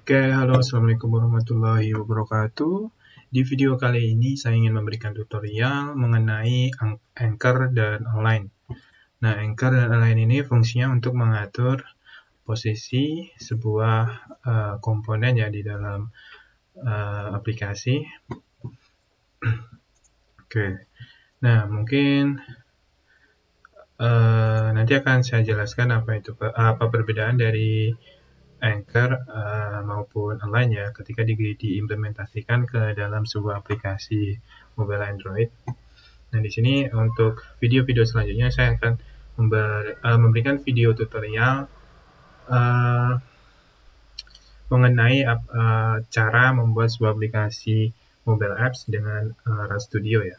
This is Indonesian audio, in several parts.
Oke, halo, assalamualaikum warahmatullahi wabarakatuh. Di video kali ini saya ingin memberikan tutorial mengenai Anchor dan Align. Nah, Anchor dan Align ini fungsinya untuk mengatur posisi sebuah komponen ya di dalam aplikasi. Oke, nah mungkin nanti akan saya jelaskan apa perbedaan dari Anchor maupun Align ya ketika diimplementasikan ke dalam sebuah aplikasi mobile Android. Nah, di sini untuk video-video selanjutnya saya akan memberikan video tutorial mengenai cara membuat sebuah aplikasi mobile apps dengan RStudio ya.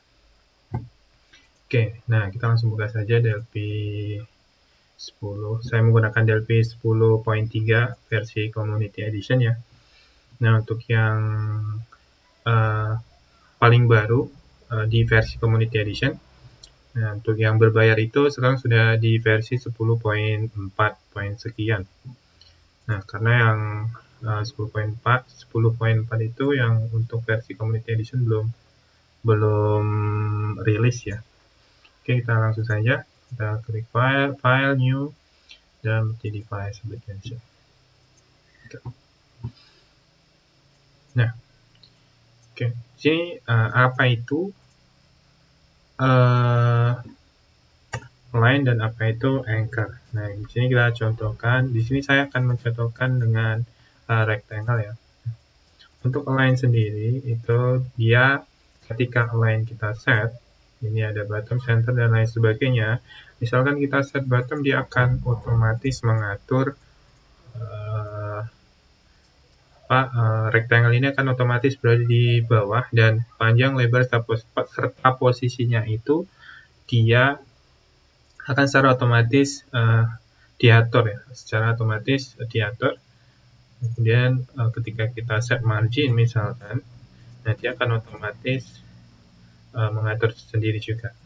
Oke, nah kita langsung buka saja Delphi 10. Saya menggunakan Delphi 10.3 versi Community Edition ya. Nah, untuk yang paling baru di versi Community Edition. Nah, untuk yang berbayar itu sekarang sudah di versi 10.4 sekian. Nah, karena yang 10.4 itu yang untuk versi Community Edition belum rilis ya. Oke, kita langsung saja. Kita klik file, new, dan device application. Nah, oke. Jadi apa itu Align dan apa itu Anchor? Nah, di sini kita contohkan. Di sini saya akan mencontohkan dengan rectangle ya. Untuk Align sendiri itu dia ketika Align kita set, ini ada bottom, center, dan lain sebagainya. Misalkan kita set bottom, dia akan otomatis mengatur rectangle ini akan otomatis berada di bawah, dan panjang, lebar, serta posisinya itu dia akan secara otomatis diatur ya, secara otomatis diatur. Kemudian ketika kita set margin misalkan, nanti akan otomatis mengatur sendiri juga.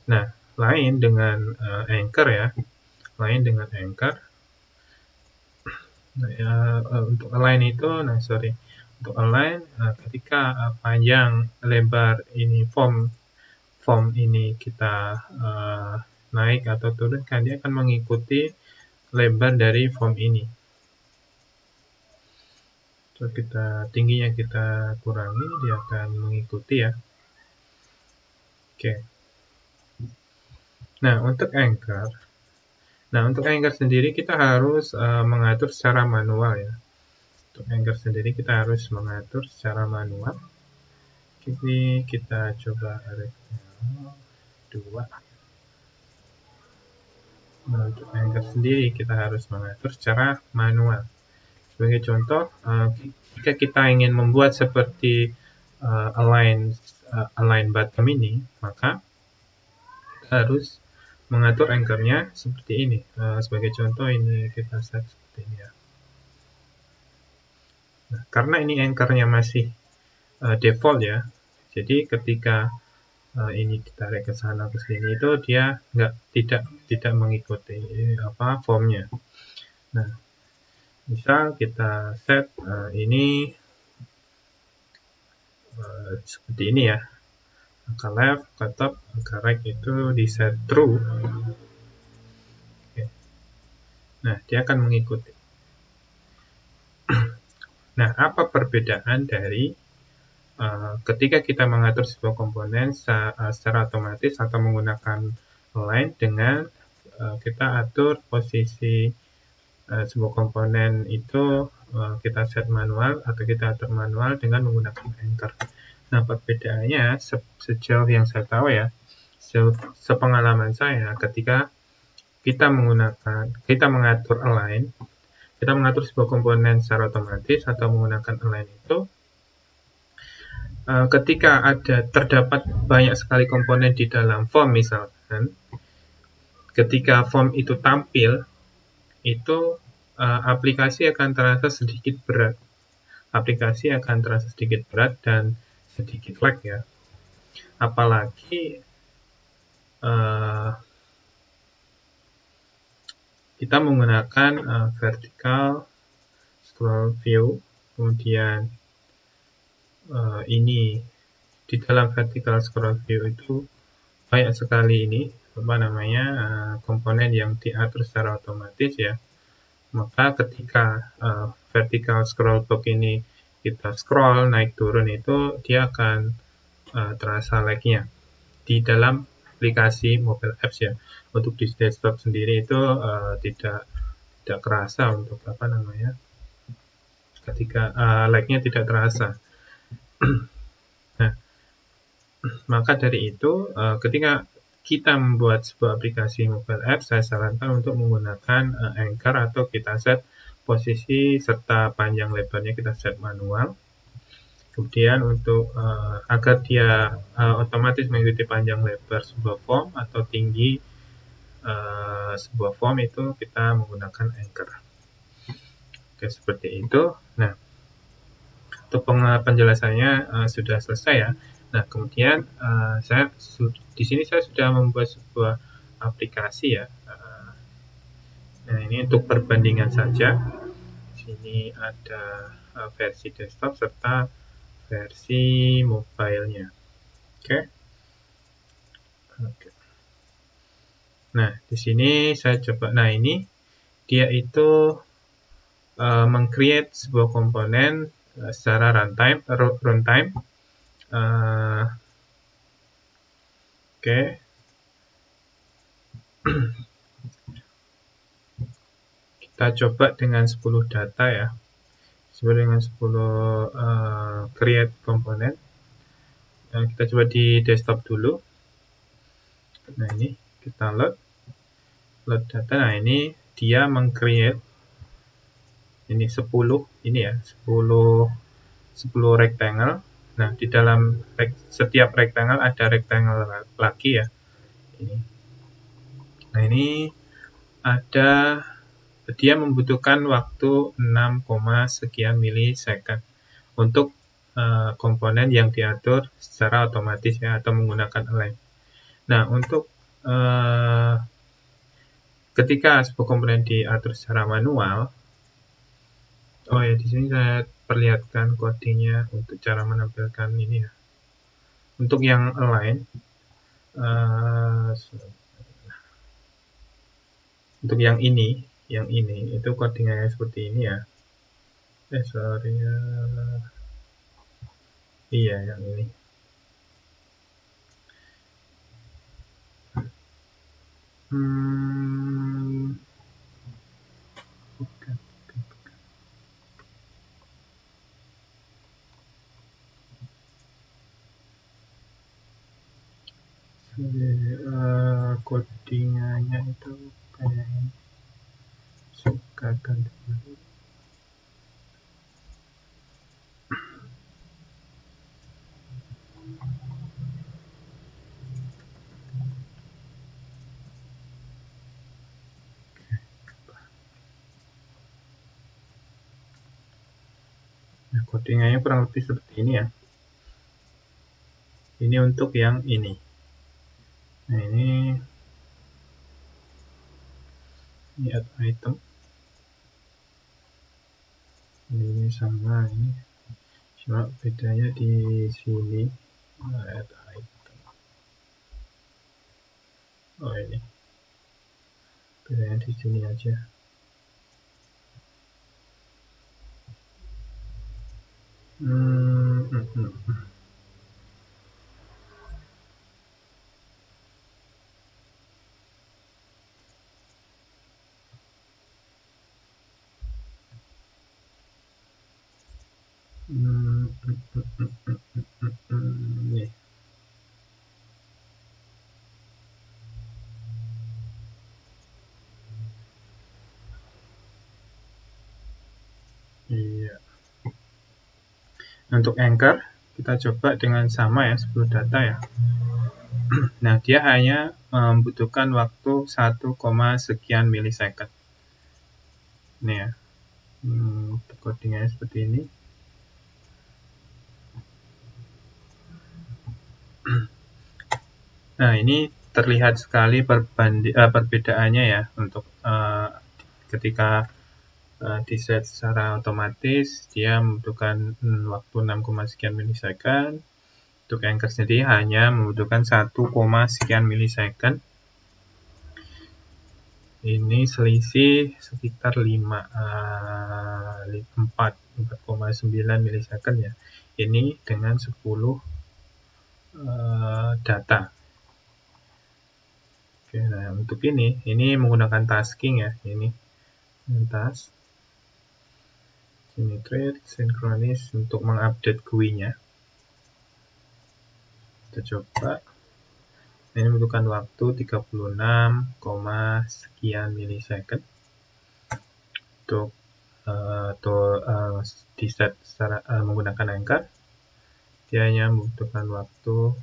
Nah, lain dengan Anchor ya, untuk Align itu, untuk Align ketika panjang, lebar ini form ini kita naik atau turunkan, dia akan mengikuti lebar dari form ini. So, tingginya kita kurangi, dia akan mengikuti ya. Oke. Nah, untuk Anchor sendiri kita harus mengatur secara manual ya. Untuk Anchor sendiri kita harus mengatur secara manual. Jadi kita coba rectangle 2. Nah, untuk Anchor sendiri kita harus mengatur secara manual. Sebagai contoh, jika kita ingin membuat seperti align bottom ini, maka kita harus mengatur anchor-nya seperti ini. Sebagai contoh, ini kita set seperti ini ya. Nah, karena ini anchor-nya masih default ya, jadi ketika ini ditarik ke sana ke sini itu dia tidak mengikuti formnya. Nah, misal kita set ini seperti ini ya, angka left, ke top, angka right itu di set true. Oke. Nah, dia akan mengikuti. Nah, apa perbedaan dari ketika kita mengatur sebuah komponen secara otomatis atau menggunakan Align dengan kita atur posisi sebuah komponen itu kita set manual atau kita atur manual dengan menggunakan Anchor. Nah, perbedaannya sejauh yang saya tahu ya, sepengalaman saya, ketika kita mengatur Align, kita mengatur sebuah komponen secara otomatis atau menggunakan Align itu, ketika terdapat banyak sekali komponen di dalam form misalkan, ketika form itu tampil, itu aplikasi akan terasa sedikit berat. Dan sedikit lag ya. Apalagi kita menggunakan vertical scroll view, kemudian ini di dalam vertical scroll view itu banyak sekali ini komponen yang diatur secara otomatis ya. Maka ketika vertical scroll box ini kita scroll naik turun itu dia akan terasa lag-nya di dalam aplikasi mobile apps ya. Untuk di desktop sendiri itu tidak kerasa untuk ketika lag-nya tidak terasa. Nah, maka dari itu ketika kita membuat sebuah aplikasi mobile app, saya sarankan untuk menggunakan Anchor atau kita set posisi serta panjang lebarnya kita set manual. Kemudian untuk agar dia otomatis mengikuti panjang lebar sebuah form atau tinggi sebuah form itu kita menggunakan Anchor. Oke, seperti itu. Nah, untuk penjelasannya sudah selesai ya. Nah, kemudian di sini saya sudah membuat sebuah aplikasi ya. Nah, ini untuk perbandingan saja. Di sini ada versi desktop serta versi mobile-nya. Oke. Nah, di sini saya coba. Nah, ini dia itu meng-create sebuah komponen secara runtime. Oke. Kita coba dengan 10 data ya. Dengan 10 create komponen. Kita coba di desktop dulu. Nah, ini kita load data. Nah, ini dia meng-create ini 10 ini ya, 10 rectangle. Nah, di dalam setiap rectangle ada rectangle lagi ya. Ini. Nah, ini dia membutuhkan waktu 6, sekian milisecond untuk komponen yang diatur secara otomatis ya atau menggunakan align. Nah, untuk ketika sebuah komponen diatur secara manual, di sini saya perlihatkan codingnya untuk cara menampilkan ini ya. Untuk yang align, untuk yang ini itu codingnya seperti ini ya. Iya, yang ini. Bukan. Codingannya itu pengen sukakan dulu. Nah, codingannya kurang lebih seperti ini ya. Ini untuk yang ini. Nah, ini add item. Ini sama ini. Cuma bedanya di sini. Add item. Ini. Bedanya di sini aja. Nih. Iya. Untuk Anchor kita coba dengan sama ya 10 data ya. Nah, dia hanya membutuhkan waktu 1, sekian milisecond. Ini ya. Codingnya seperti ini. Nah, ini terlihat sekali perbedaannya ya untuk ketika di set secara otomatis, dia membutuhkan waktu 6, sekian milisecond. Untuk Anchor sendiri hanya membutuhkan 1, sekian milisecond. Ini selisih sekitar 4,9 milisecond ya. Ini dengan 10 data. Oke, nah untuk ini menggunakan tasking ya. Ini task. Ini thread synchronize untuk mengupdate GUI-nya. Kita coba. Ini membutuhkan waktu 36, sekian milisecond untuk di set secara menggunakan Anchor. Dia hanya membutuhkan waktu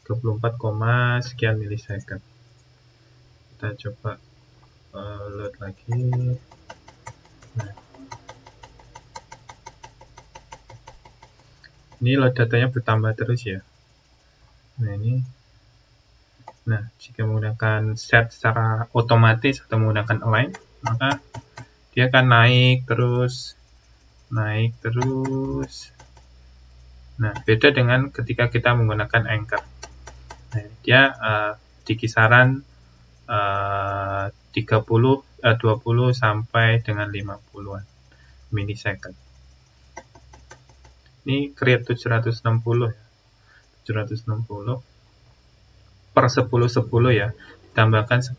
34, sekian milisecond. Kita coba load lagi. Nah, ini load datanya bertambah terus ya. Nah ini, jika menggunakan set secara otomatis atau menggunakan align, maka dia akan naik terus. Nah, beda dengan ketika kita menggunakan Anchor. Nah, dia di kisaran 20 sampai dengan 50-an milisecond. Ini create 760 ya. 760 per 10 ya. Ditambahkan 10.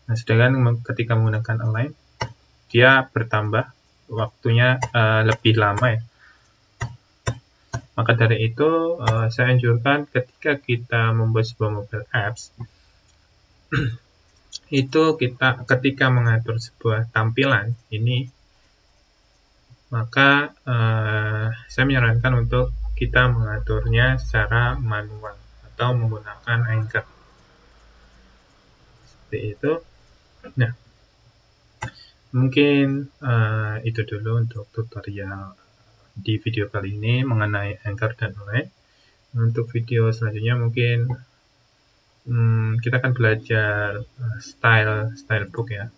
Nah, sedangkan ketika menggunakan align, dia bertambah waktunya lebih lama ya. Maka dari itu, saya anjurkan ketika kita membuat sebuah mobile apps, itu kita ketika mengatur sebuah tampilan ini, maka saya menyarankan untuk kita mengaturnya secara manual atau menggunakan Anchor. Seperti itu. Nah, mungkin itu dulu untuk tutorial di video kali ini mengenai Anchor dan align. Untuk video selanjutnya mungkin kita akan belajar stylebook ya.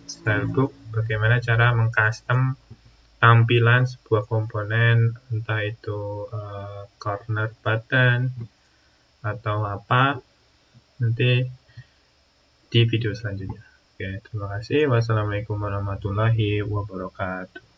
Stylebook, bagaimana cara mengcustom tampilan sebuah komponen, entah itu corner button atau apa, nanti di video selanjutnya. Oke, terima kasih. Wassalamualaikum warahmatullahi wabarakatuh.